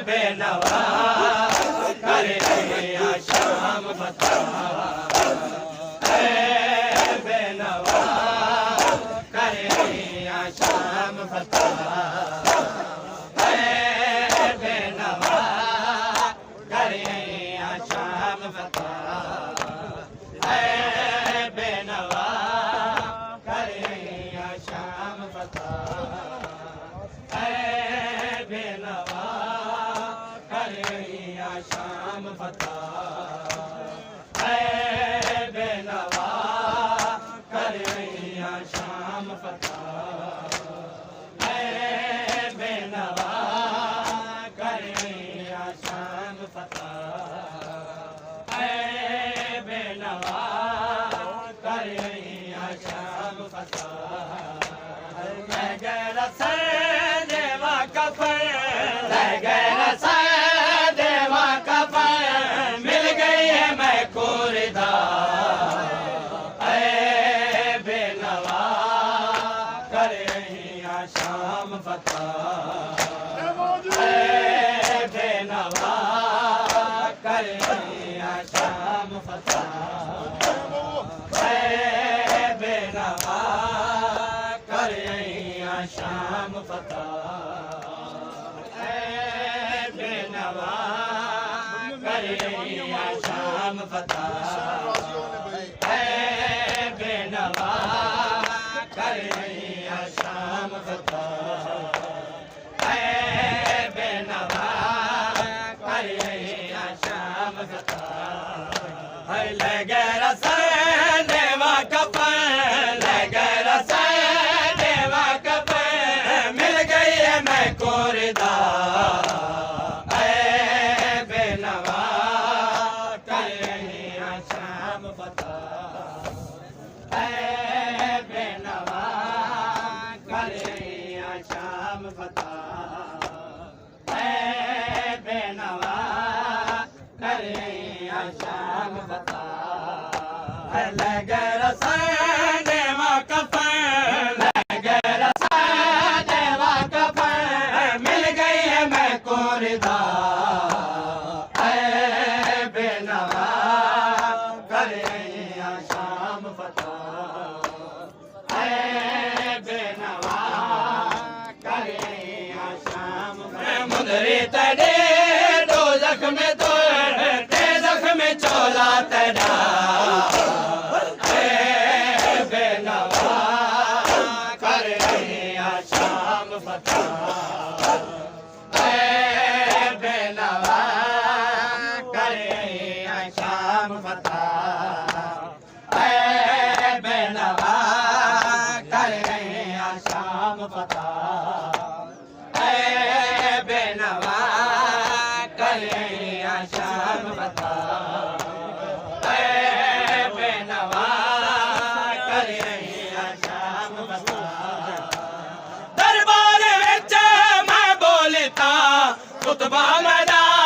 बेनवा करे शाम फता बेनवा करे शाम फता बेनवा करे शाम फता बेनवा करे शाम फता बेनवा करे शाम फता बेनवा करे शाम फता बेनवा करे शाम फता बेनवा करे शाम फता देवा कफन देवा कफन मिल गई है मैं कोरदा बेनवा करे शाम फता बेनवा करे शाम फता बेनवा करे शाम फता बेनवा करे शाम फता बेनवा करे शाम फता बेनवा करे शाम फता लगे रसन देवा कफन लगे रसन देवा कफन मिल गई है मैं कोरदा बेनवा करे शाम फता बेनवा करे शाम फता बेनवा करे शाम फता लगे रसन देवा कफन लगे रसन देवा कफन मिल गई है मैं कोरदा बेनवा करे शाम फता बेनवा करे शाम मुंदरी तड़े दो जख्म तो जख्म चोला तड़ा बेनवा करे शाम फता बेनवा करे शाम फता बेनवा करे शाम फता बेनवा करे शाम फता बेनवा करे शाम फता दरबार विच मैं बोलता खुतबा मैदान